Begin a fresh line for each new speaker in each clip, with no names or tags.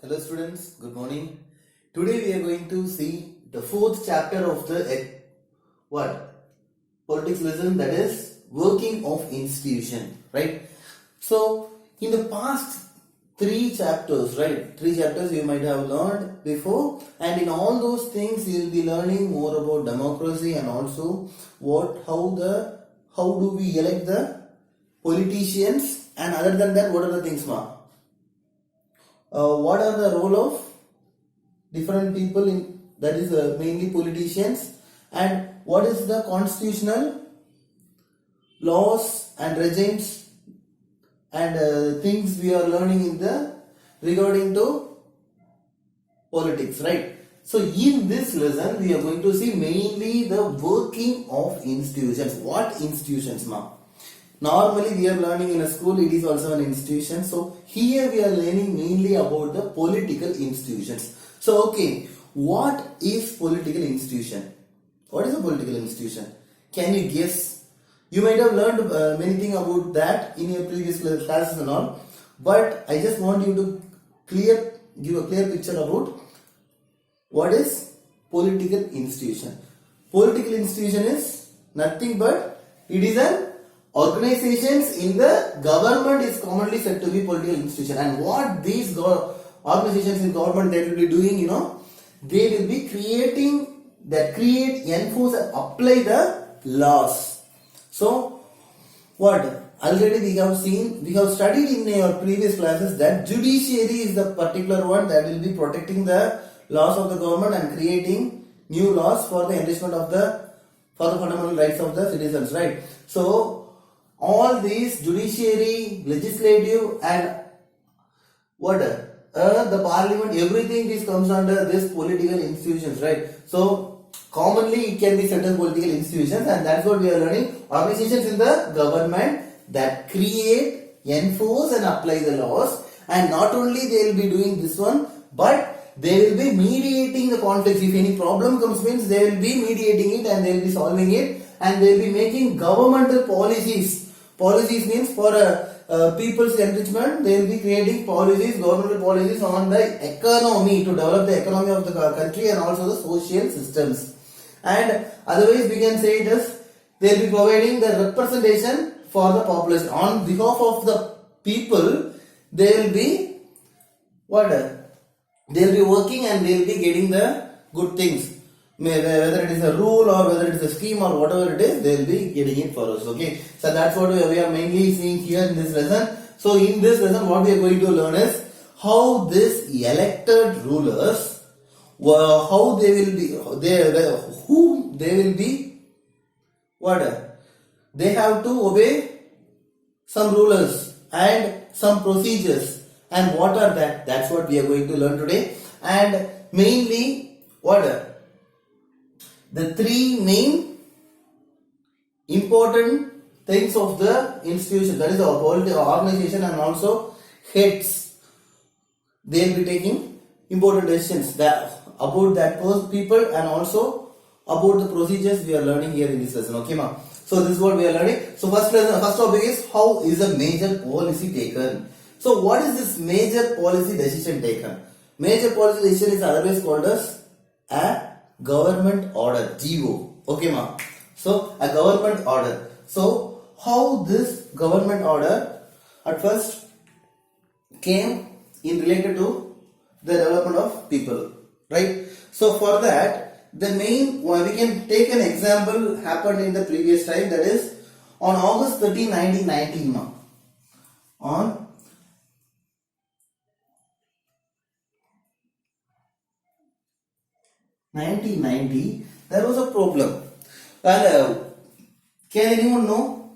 Hello students, good morning. Today we are going to see the fourth chapter of the what? Politics lesson, that is working of institution, right? So in the past three chapters, right? Three chapters you might have learned before, and in all those things you will be learning more about democracy and also how do we elect the politicians, and other than that what are the things, ma? What are the role of different people in, that is mainly politicians, and what is the constitutional laws and regimes and things we are learning in the regarding to politics, right? So in this lesson we are going to see mainly the working of institutions. What institutions, ma? Normally we are learning in a school, it is also an institution. So here we are learning mainly about the political institutions. So okay, what is political institution? What is a political institution? Can you guess? You might have learned many things about that in your previous classes and all, but I just want you to give a clear picture about what is political institution. Political institution is nothing but it is an organizations in the government is commonly said to be political institution. And what these organizations in government they will be doing, they will be create, enforce and apply the laws. So what already we have studied in our previous classes that judiciary is the particular one that will be protecting the laws of the government and creating new laws for the enrichment of for the fundamental rights of the citizens, right? So all these judiciary, legislative and the parliament, everything is comes under this political institutions, right? So commonly it can be said as political institutions, and that's what we are learning. Organizations in the government that create, enforce and apply the laws, and not only they will be doing this one, but they will be mediating the conflicts. If any problem comes, means they will be mediating it and they will be solving it, and they will be making governmental policies. Policies means for people's enrichment, they will be creating policies, governmental policies on the economy to develop the economy of the country and also the social systems. And otherwise we can say it as they will be providing the representation for the population. On behalf of the people, they will be they will be working and they will be getting the good things. Whether it is a rule or whether it is a scheme or whatever it is, they will be getting it for us. Okay, so that's what we are mainly seeing here in this lesson. So in this lesson what we are going to learn is how this elected rulers, how they will be, who they will be, they have to obey some rulers and some procedures, and what are that? That's what we are going to learn today. And mainly the three main important things of the institution, that is our political organization and also heads, they will be taking important decisions about that people and also about the procedures we are learning here in this lesson. Okay, ma'am. So this is what we are learning. So first topic is how is a major policy taken. So what is this major policy decision taken? Major policy decision is otherwise called as a government order, GO. Okay, ma. So a government order. So how this government order at first came in related to the development of people, right? So for that, the main we can take an example happened in the previous time, that is on August 13, 1919, ma. On (1990), there was a problem. And can anyone know?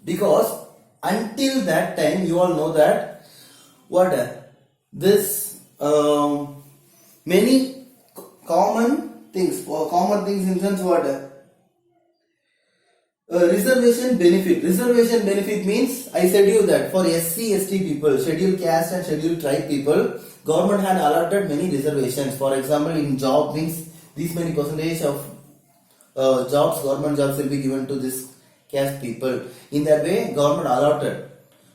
Because until that time, you all know that this many common things in sense reservation benefit. Reservation benefit means, I said you that for SC, ST people, scheduled caste and scheduled tribe people, government had allotted many reservations. For example, in job means this many percentage of government jobs will be given to this caste people. In that way, government allotted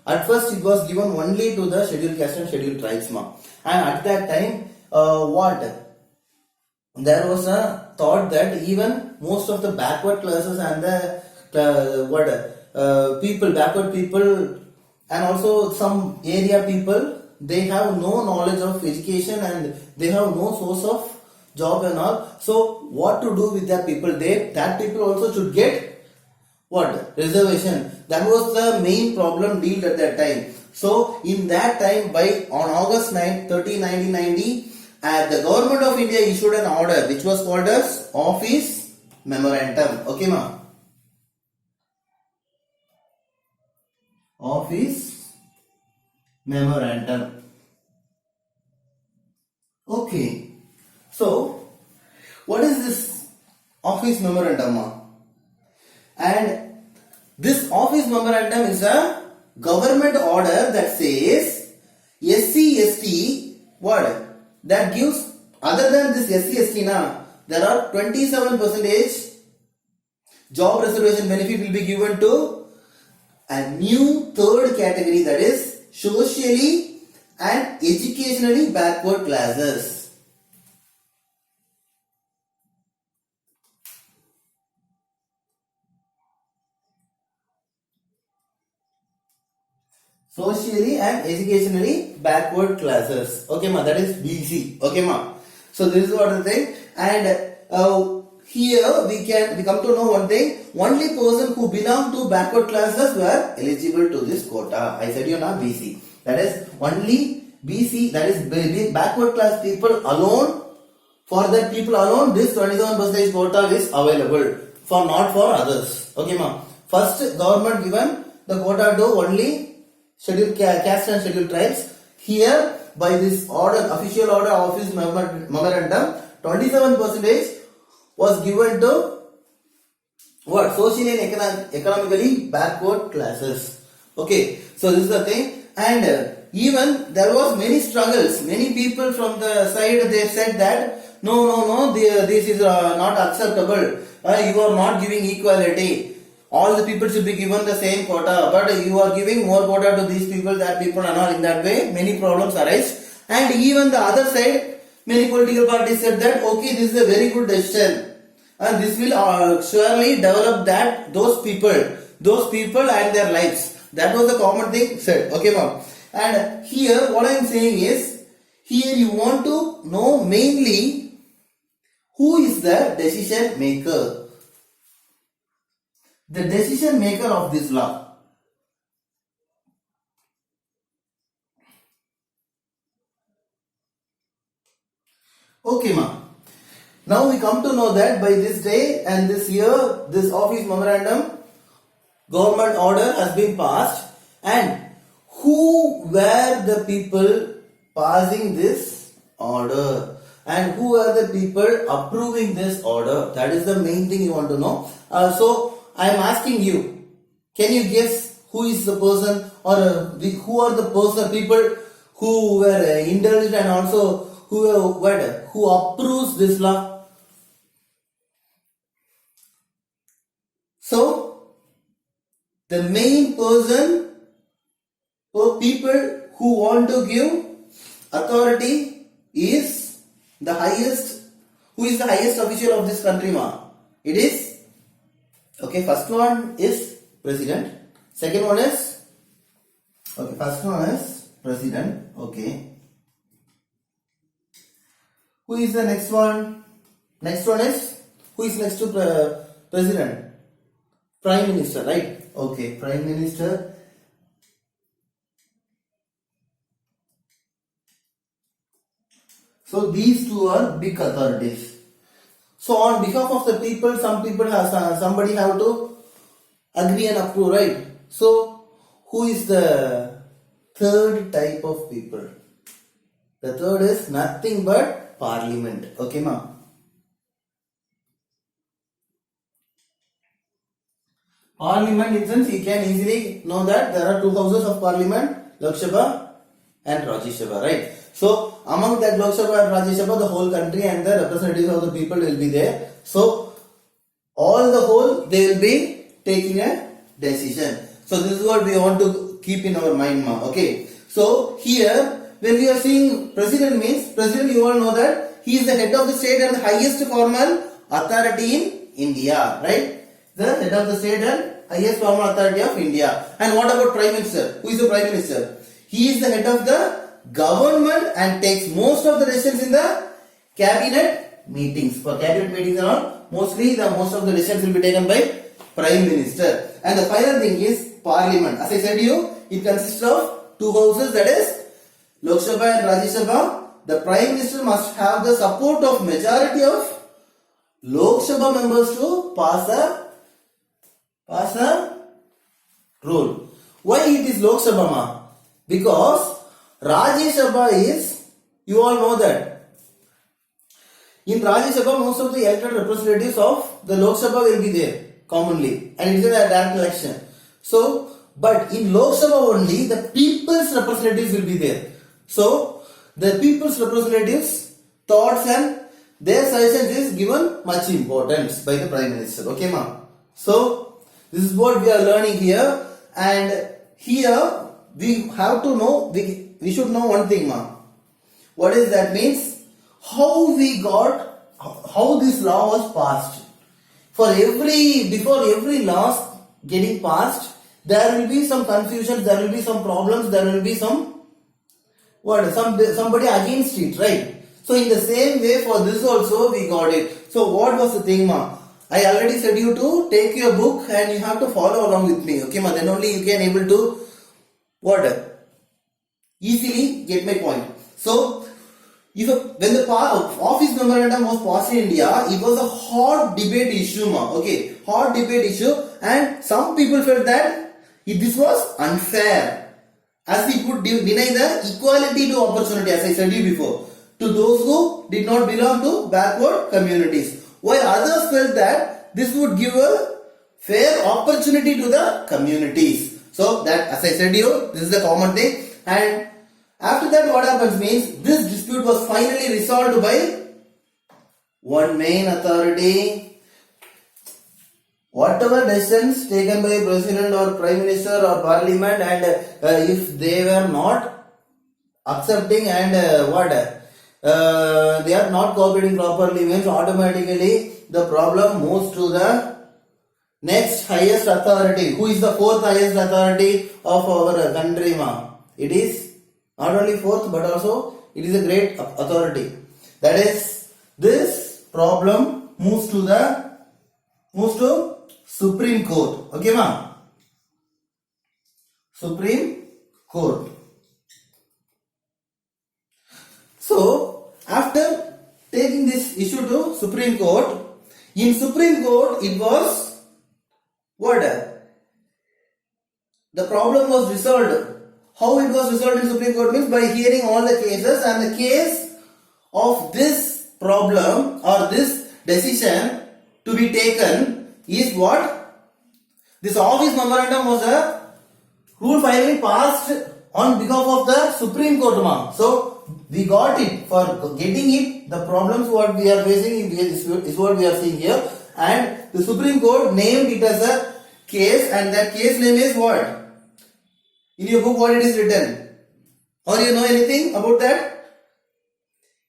At first it was given only to the scheduled caste and scheduled tribes ma. And at that time, what? There was a thought that even most of the backward classes and the people, backward people, and also some area people, they have no knowledge of education and they have no source of job and all. So what to do with that people? That people also should get what? Reservation. That was the main problem dealt at that time. So in that time, on August 9, 1990, the government of India issued an order which was called as Office Memorandum. Okay, ma? Office Memorandum. Okay. So, what is this Office Memorandum, ma? And this Office Memorandum is a government order that says SC, ST, what? That gives, other than this SC, ST, there are 27% job reservation benefit will be given to a new third category, that is socially and educationally backward classes. Socially and educationally backward classes. Okay, ma, that is BC. Okay, ma. So this is what the thing. And here we come to know one thing. Only person who belong to backward classes were eligible to this quota. I said you now BC. That is only BC. That is backward class people alone. For that people alone, this 27% quota is available. For not for others. Okay, ma. First, government given the quota to only scheduled caste and scheduled tribes. Here, by this order, official order, Office Memorandum, 27% was given to what? Socially and economically backward classes. Okay, so this is the thing. And even there was many struggles. Many people from the side, they said that no, this is not acceptable. You are not giving equality. All the people should be given the same quota, but you are giving more quota to these people, that people, and all. In that way, many problems arise. And even the other side, many political parties said that okay, this is a very good decision, and this will surely develop those people and their lives. That was the common thing said. Okay, ma'am. And here, what I am saying is, here you want to know mainly who is the decision maker. The decision maker of this law. Okay, ma. Now we come to know that by this day and this year, this Office Memorandum, government order has been passed, and who were the people passing this order and who are the people approving this order? That is the main thing you want to know. So I am asking you, can you guess who is the person, or who are the people who were indulged and also who approves this law? So the main person or people who want to give authority is the highest. Who is the highest official of this country, ma? It is, okay, first one is president. Second one is, okay, first one is president. Okay. Who is the next one? Next one is, who is next to president? Prime Minister, right? Okay, Prime Minister. So these two are big authorities. So on behalf of the people, somebody have to agree and approve, right? So who is the third type of people? The third is nothing but Parliament. Okay, ma? Parliament, in sense, you can easily know that there are two houses of Parliament, Lok Sabha and Rajya Sabha, right? So among that Lok Sabha and Rajya Sabha, the whole country and the representatives of the people will be there. So all the whole, they will be taking a decision. So this is what we want to keep in our mind, ma. Okay. So here, when we are seeing president means president, you all know that he is the head of the state and the highest formal authority in India, right? The head of the state and highest formal authority of India. And what about prime minister? Who is the prime minister? He is the head of the government and takes most of the decisions in the cabinet meetings. For cabinet meetings and all, mostly the most of the decisions will be taken by prime minister. And the final thing is parliament. As I said you, it consists of two houses, that is Lok Sabha and Rajya Sabha. The prime minister must have the support of majority of Lok Sabha members to pass a rule. Why it is Lok Sabha, ma? Because Rajya Sabha is, you all know that in Rajya Sabha most of the elected representatives of the Lok Sabha will be there commonly, and it is a direct election. So, but in Lok Sabha only the people's representatives will be there. So, the people's representatives' thoughts and their suggestions is given much importance by the Prime Minister. Okay, ma? So, this is what we are learning here, and here we have to know, we should know one thing, ma. What is that means? How this law was passed. Before every law getting passed, there will be some confusion, there will be some problems, there will be somebody against it, right? So in the same way for this also we got it. So what was the thing, ma? I already said you to take your book and you have to follow along with me, okay, ma? Then only you can able to easily get my point. So when the office memorandum was passed in India, it was a hot debate issue, ma. Okay, hot debate issue, and some people felt that this was unfair, as it would deny the equality to opportunity, as I said you before, to those who did not belong to backward communities, while others felt that this would give a fair opportunity to the communities. So that, as I said you, this is the common thing. And after that, what happens means this dispute was finally resolved by one main authority. Whatever decisions taken by president or prime minister or parliament, and if they were not accepting and they are not cooperating properly, means automatically the problem moves to the next highest authority. Who is the fourth highest authority of our country, ma? It is not only fourth, but also it is a great authority. That is, this problem moves to Supreme Court. Okay, ma? Supreme Court. So, after taking this issue to Supreme Court, in Supreme Court it was the problem was resolved. How it was resolved in Supreme Court means by hearing all the cases, and the case of this problem or this decision to be taken is what? This office memorandum was a rule finally passed on behalf of the Supreme Court, ma. So we got it. For getting it, the problems what we are facing is what we are seeing here, and the Supreme Court named it as a case, and that case name is what? In your book, what it is written? Or you know anything about that?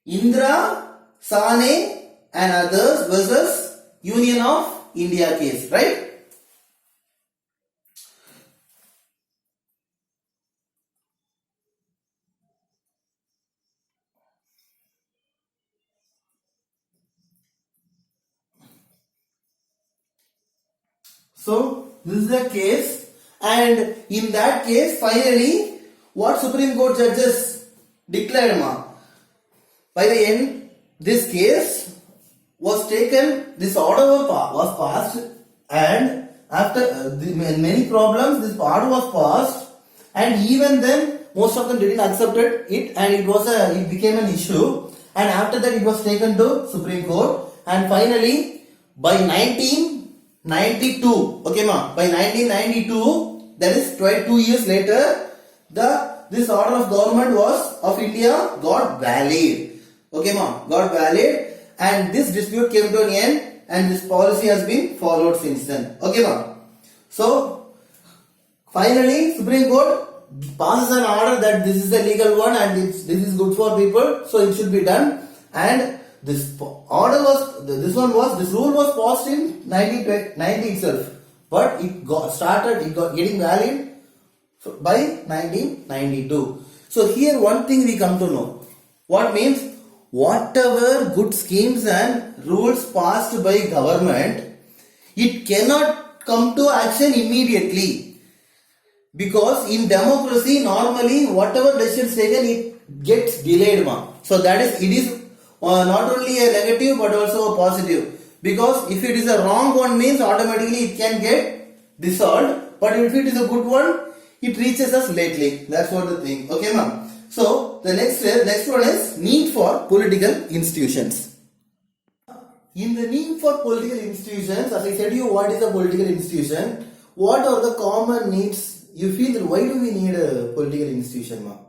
Indra, Sane and others versus Union of India case, right? So, this is the case, and in that case, finally, what Supreme Court judges declared, ma? By the end, this case was taken, this order was passed, and after many problems, this order was passed, and even then, most of them didn't accept it, and it became an issue, and after that, it was taken to Supreme Court, and finally, by 1992, okay, ma, by 1992, that is 2 years later, this order of government of India got valid. Okay, ma, got valid, and this dispute came to an end, and this policy has been followed since then. Okay, ma. So Finally, Supreme Court passes an order that this is a legal one and this is good for people, so it should be done. And this order was, this rule was passed in 1990 itself, but it got getting valid by 1992. So here one thing we come to know. What means? Whatever good schemes and rules passed by government, it cannot come to action immediately. Because in democracy, normally whatever decision taken, it gets delayed. So that is, it is not only a negative but also a positive. Because if it is a wrong one, means automatically it can get dissolved. But if it is a good one, it reaches us lately. That's what the thing. Okay, ma'am. So the next one is need for political institutions. In the need for political institutions, as I said you, what is a political institution? What are the common needs? You feel that why do we need a political institution, ma'am?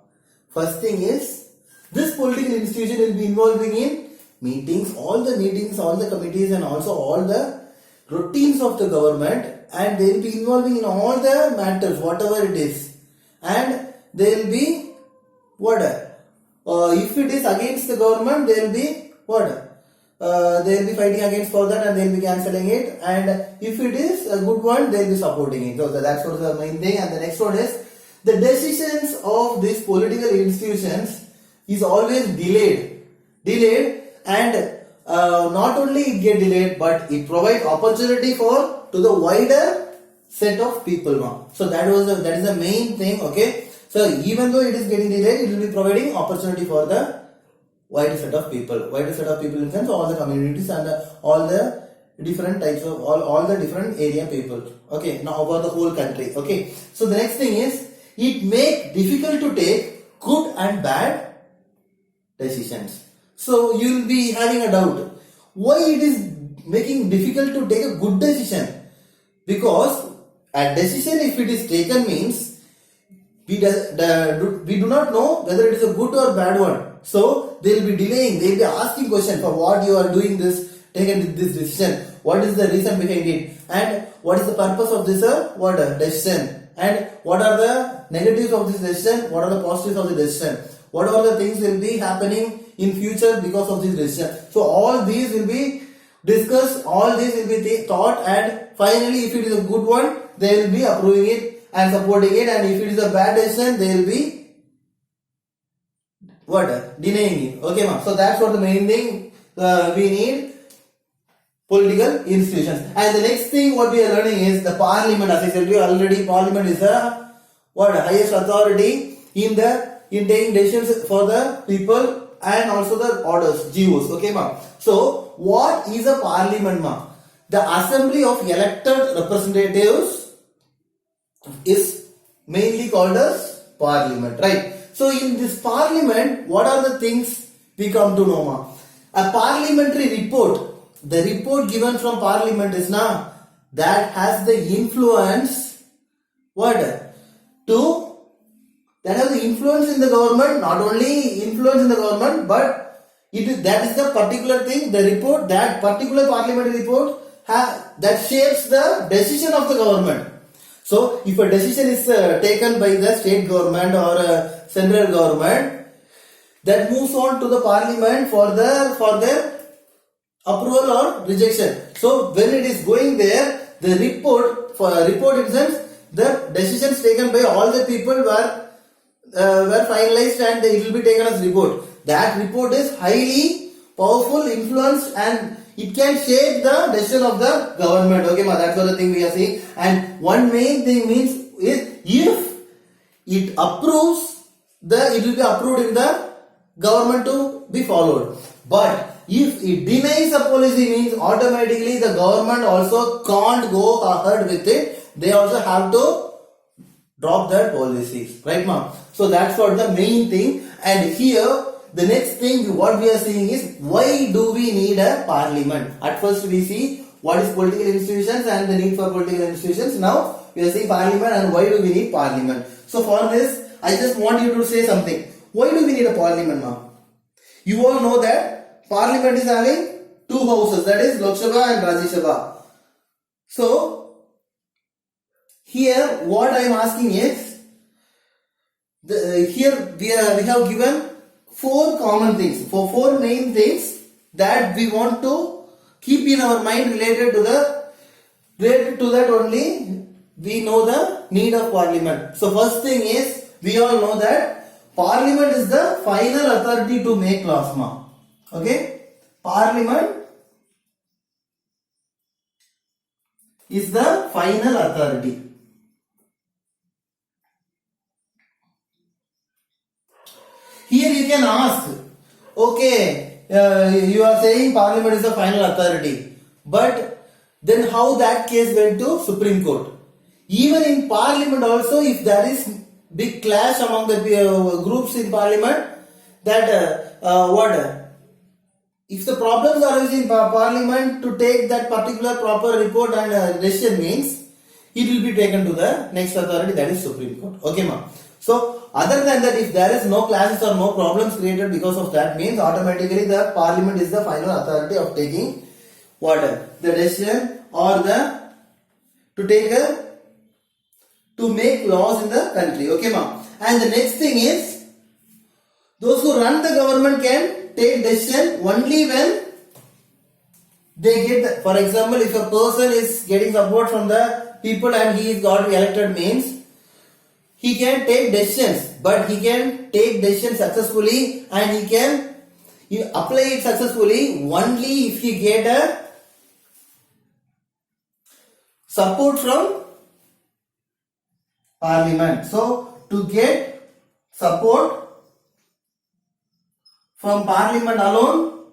First thing is, this political institution will be involving in meetings, all the committees and also all the routines of the government, and they will be involving in all the matters, whatever it is. And they will be what? If it is against the government, they will be what? They will be fighting against for that and they will be cancelling it. And if it is a good one, they will be supporting it. So that's what the main thing. And the next one is the decisions of these political institutions is always delayed, and not only it get delayed, but it provides opportunity to the wider set of people. So that is the main thing. Okay. So even though it is getting delayed, it will be providing opportunity for the wider set of people. Wider set of people in the sense all the communities and all the different types of all the different area people. Okay, now about the whole country. Okay, so the next thing is it make difficult to take good and bad decisions. So you will be having a doubt why it is making difficult to take a good decision, because a decision if it is taken means we do not know whether it is a good or bad one. So they will be delaying, they will be asking question for what you are doing this, taken this decision, what is the reason behind it, and what is the purpose of this decision, and what are the negatives of this decision, what are the positives of the decision, what are the things will be happening in future because of this decision. So all these will be discussed, all these will be thought, and finally if it is a good one, they will be approving it and supporting it, and if it is a bad decision, they will be denying it. Okay, ma'am. So that's what the main thing we need political institutions. And the next thing what we are learning is the parliament. As I said you already, parliament is the highest authority in taking decisions for the people and also the orders, GOs. Okay, ma'am. So what is a parliament, ma'am? The assembly of elected representatives is mainly called as parliament, right? So in this parliament, what are the things we come to know, ma'am? A parliamentary report, the report given from parliament is that has the influence that has the influence in the government, not only influence in the government, but that is the particular thing, the report, that particular parliamentary report that shapes the decision of the government. So if a decision is taken by the state government or central government, that moves on to the parliament for their approval or rejection. So when it is going there, the report in sense the decisions taken by all the people were finalized and it will be taken as report. That report is highly powerful, influenced, and it can shape the decision of the government. Okay, ma, that's what the thing we are seeing. And one main thing means is if it approves, it will be approved in the government to be followed. But if it denies a policy, means automatically the government also can't go ahead with it. They also have to drop their policies, right, ma'am? So that's what the main thing. And here the next thing what we are seeing is why do we need a parliament? At first we see what is political institutions and the need for political institutions. Now we are seeing parliament and why do we need parliament. So for this I just want you to say something. Why do we need a parliament, ma'am? You all know that parliament is having two houses, that is Lok Sabha and Rajya Sabha. So here what I am asking is, here we have given four common things, four main things that we want to keep in our mind related to that only we know the need of parliament. So first thing is, we all know that parliament is the final authority to make laws. Okay, parliament is the final authority. Here you can ask, okay, you are saying parliament is the final authority, but then how that case went to Supreme Court? Even in parliament also, if there is big clash among the groups in parliament, that if the problems arise in parliament to take that particular proper report and decision means, it will be taken to the next authority, that is Supreme Court. Okay, ma. So other than that, if there is no clashes or no problems created because of that, means automatically the parliament is the final authority of taking the decision or to make laws in the country. Okay, ma. And the next thing is, those who run the government can take decision only when they get for example, if a person is getting support from the people and he is got elected, means he can take decisions, but he can take decisions successfully and he can apply it successfully only if he get a support from parliament. So to get support from parliament alone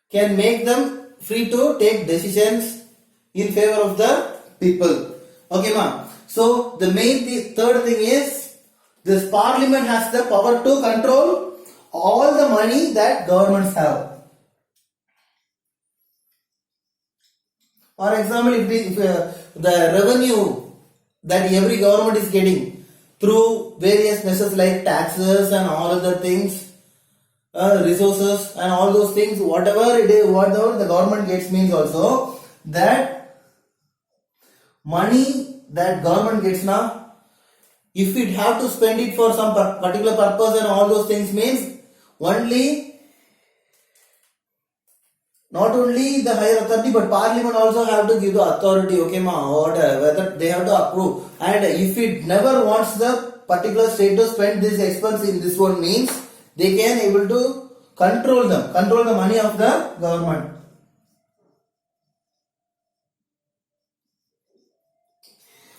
can make them free to take decisions in favor of the people. Okay, ma. So the main third thing is, this parliament has the power to control all the money that governments have. For example, if the revenue that every government is getting through various measures like taxes and all other things, resources and all those things, whatever it is, whatever the government gets, means also that money that government gets now, if it have to spend it for some particular purpose and all those things, means not only the higher authority but parliament also have to give the authority. Okay, ma, whether they have to approve, and if it never wants the particular state to spend this expense in this one, means they can able to control the money of the government.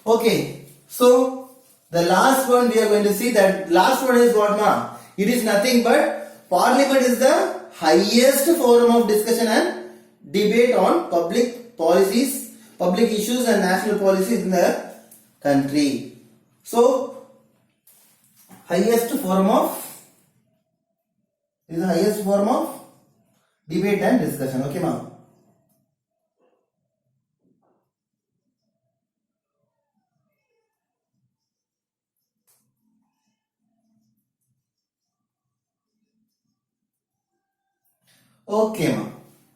Okay, so the last one we are going to see, that last one is what, ma? It is nothing but parliament is the highest forum of discussion and debate on public policies, public issues and national policies in the country. So highest form of debate and discussion. Okay, ma'am. Okay, ma'am.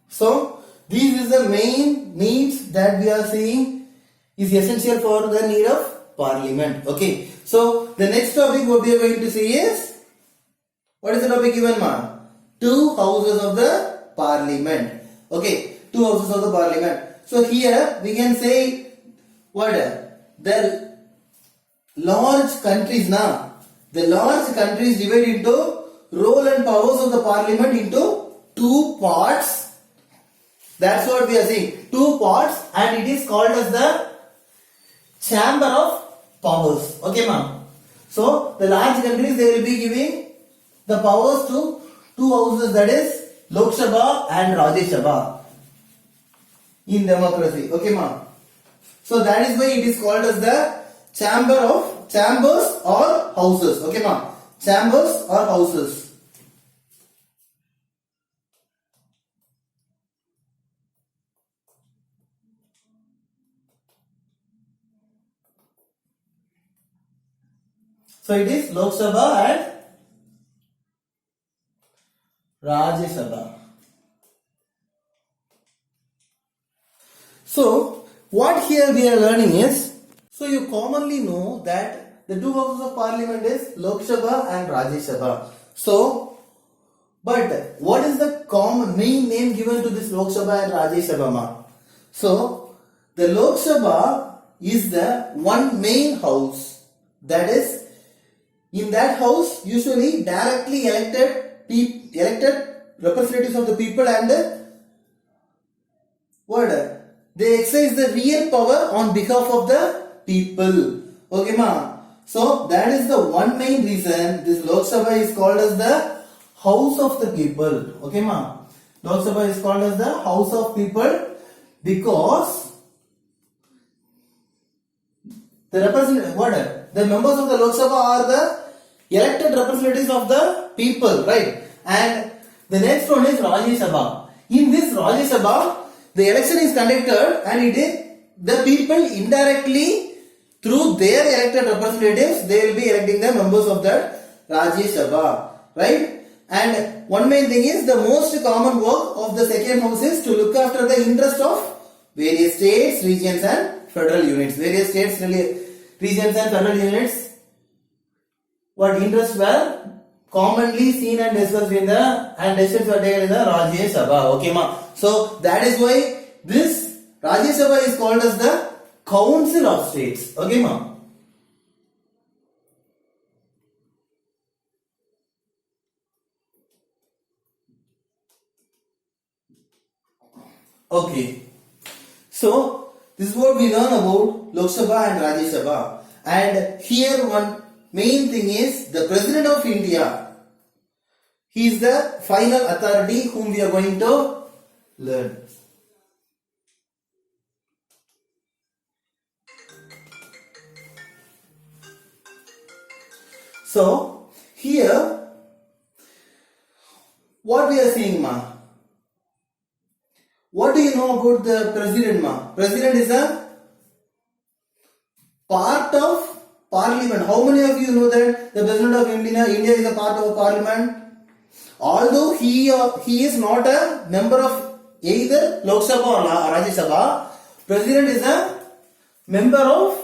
So this is the main needs that we are seeing is essential for the need of parliament. Okay. So the next topic what we are going to see is, what is the topic given, ma'am? Two houses of the parliament. Okay, two houses of the parliament. So here we can say what the large countries now. The large countries divide into role and powers of the parliament into two parts. That's what we are seeing. Two parts, and it is called as the chamber of powers. Okay, ma'am. So the large countries, they will be giving the powers to two houses, that is Lok Sabha and Rajya Sabha in democracy. Okay, ma'am. So that is why it is called as the chambers or houses. Okay, ma'am. Chambers or houses. So it is Lok Sabha and Rajya Sabha. what here we are learning is, so you commonly know that the two houses of parliament is Lok Sabha and Rajya Sabha. So, but what is the common main name given to this Lok Sabha and Rajya Sabha ma? So, the Lok Sabha is the one main house, that is, in that house usually directly elected representatives of the people, and what they exercise the real power on behalf of the people. Okay ma? So that is the one main reason this Lok Sabha is called as the house of the people. Okay ma? Lok Sabha is called as the house of people because the the members of the Lok Sabha are the elected representatives of the people, right? And the next one is Rajya Sabha. In this Rajya Sabha, the election is conducted and it is the people indirectly through their elected representatives, they will be electing the members of the Rajya Sabha, right? And one main thing is the most common work of the second house is to look after the interest of various states, regions and federal units. Various states, regions and federal units, what interests were commonly seen and discussed in the and decisions were taken in the Rajya Sabha. Okay ma? So that is why this Rajya Sabha is called as the Council of States. Okay ma? Okay. So this is what we learn about Lok Sabha and Rajya Sabha. And here one main thing is the President of India. He is the final authority whom we are going to learn. So here what we are seeing ma? What do you know about the President ma? President is a part of Parliament. How many of you know that the President of India is a part of Parliament? Although he is not a member of either Lok Sabha or Rajya Sabha, President is a member of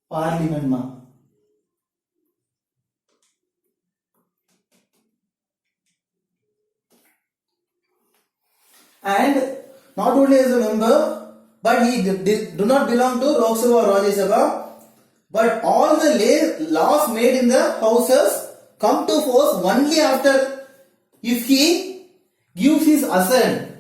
Parliament ma. And not only as a member, but he do not belong to Lok Sabha or Rajya Sabha, but all the laws made in the houses come to force only after if he gives his assent.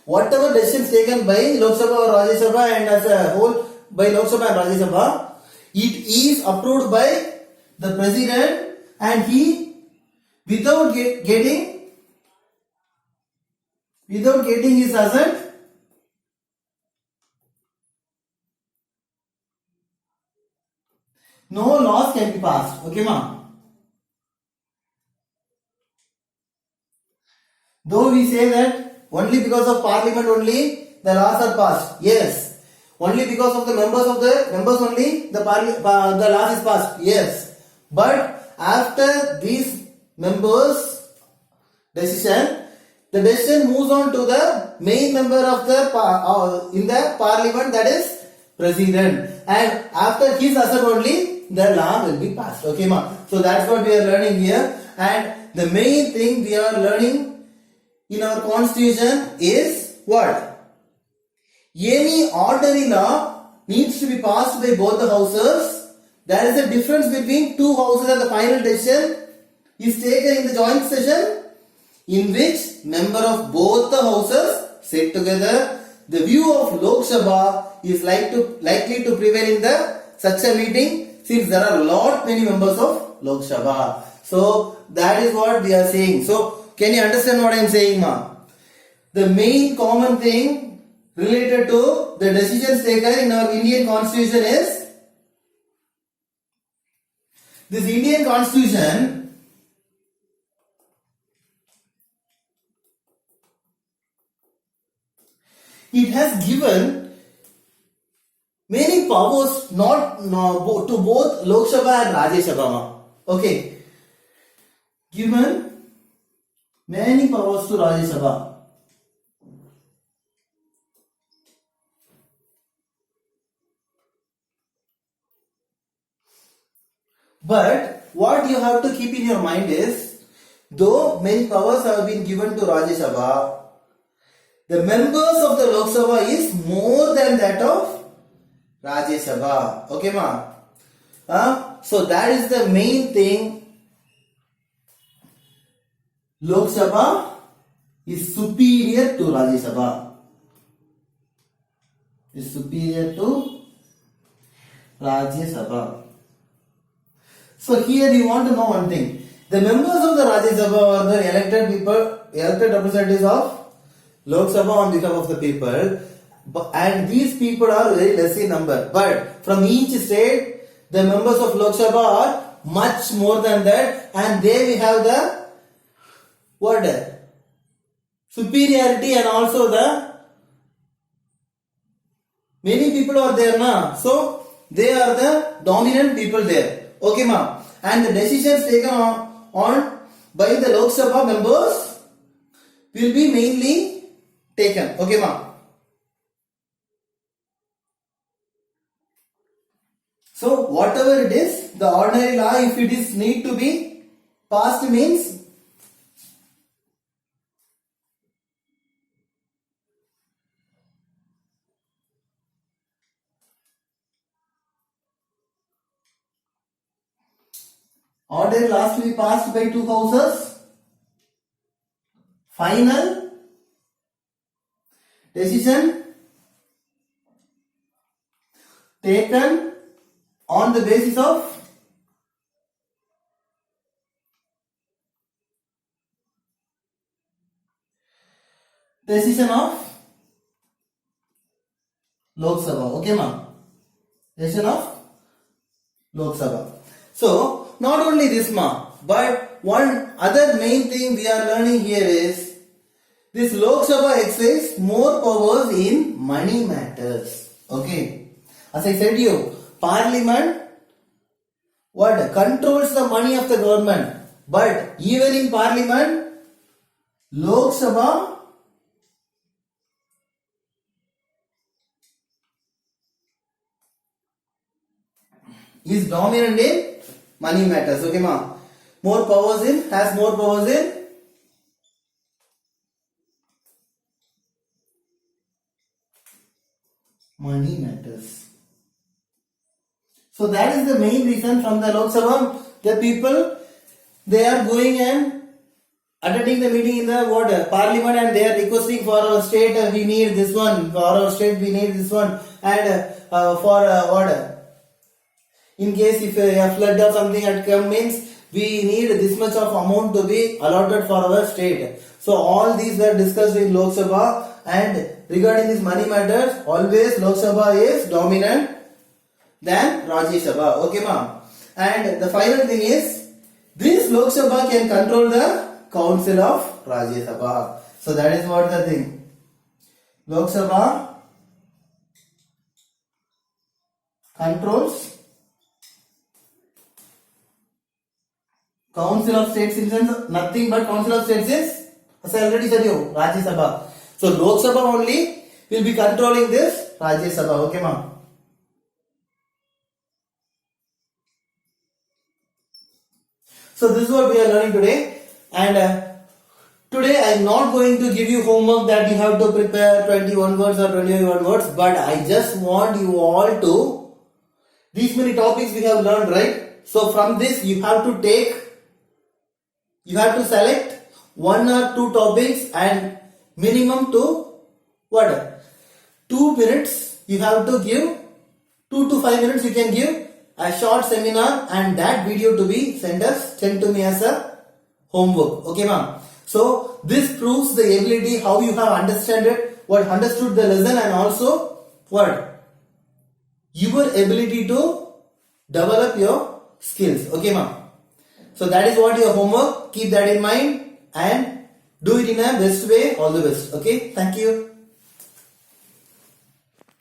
Whatever decisions taken by Lok Sabha or Rajya Sabha and as a whole by Lok Sabha and Rajya Sabha, it is approved by the President, and he without getting his assent, no laws can be passed. Okay ma? Though we say that only because of Parliament only the laws are passed. Yes. Only because of the members only the laws is passed. Yes. But after these members' decision, the decision moves on to the main member of the in the Parliament, that is President, and after his assent only the law will be passed. Okay ma? So that's what we are learning here, and the main thing we are learning in our constitution is what? Any ordinary law needs to be passed by both the houses. There is a difference between two houses, and the final decision is taken in the joint session, in which member of both the houses sit together. The view of Lok Sabha is likely to prevail in such a meeting, since there are many members of Lok Sabha. So that is what we are saying. So can you understand what I am saying ma? The main common thing related to the decisions taken in our Indian constitution is, this Indian constitution it has given many powers to both Lok Sabha and Rajya Sabha. Okay. Given many powers to Rajya Sabha. But what you have to keep in your mind is, though many powers have been given to Rajya Sabha, the members of the Lok Sabha is more than that of Rajya Sabha. Okay, ma? So that is the main thing. Lok Sabha is superior to Rajya Sabha. Is superior to Rajya Sabha. So here you want to know one thing. The members of the Rajya Sabha are the elected people, elected representatives of Lok Sabha on behalf of the people. And these people are very less in number. But from each state, the members of Lok Sabha are much more than that. And they will have the what? Superiority, and also the many people are there now. So they are the dominant people there. Okay, ma. And the decisions taken on by the Lok Sabha members will be mainly taken. Okay, ma. So whatever it is, the ordinary law, if it is need to be passed, means ordinary laws to be passed by two houses. Final decision taken on the basis of decision of Lok Sabha. Okay, ma? Decision of Lok Sabha. So, not only this, ma, but one other main thing we are learning here is this Lok Sabha exercise more powers in money matters. Okay. As I said to you, Parliament what controls the money of the government. But even in Parliament, Lok Sabha is dominant in money matters. Okay, ma? More powers in, has more powers in money matters. So that is the main reason from the Lok Sabha, the people, they are going and attending the meeting in the what Parliament, and they are requesting for our state we need this one, for our state we need this one, and for what in case if a flood or something had come, means we need this much of amount to be allotted for our state. So all these were discussed in Lok Sabha, and regarding this money matters, always Lok Sabha is dominant than Rajya Sabha. Okay, ma'am. And the final thing is, this Lok Sabha can control the council of Rajya Sabha. So that is what the thing. Lok Sabha controls Council of State citizens, nothing but Council of States is, as I already said you, Rajya Sabha. So Lok Sabha only will be controlling this Rajya Sabha. Okay, ma'am. So this is what we are learning today, and today I am not going to give you homework that you have to prepare 21 words or 21 words, but I just want you all to, these many topics we have learned, right? So from this you have to select 1 or 2 topics, and minimum to what? 2 minutes you have to give, 2 to 5 minutes you can give a short seminar, and that video to be sent to me as a homework. Okay, ma'am. So this proves the ability how you have understood the lesson, and also what your ability to develop your skills. Okay, ma'am. So that is what your homework. Keep that in mind and do it in a best way. All the best. Okay. Thank you.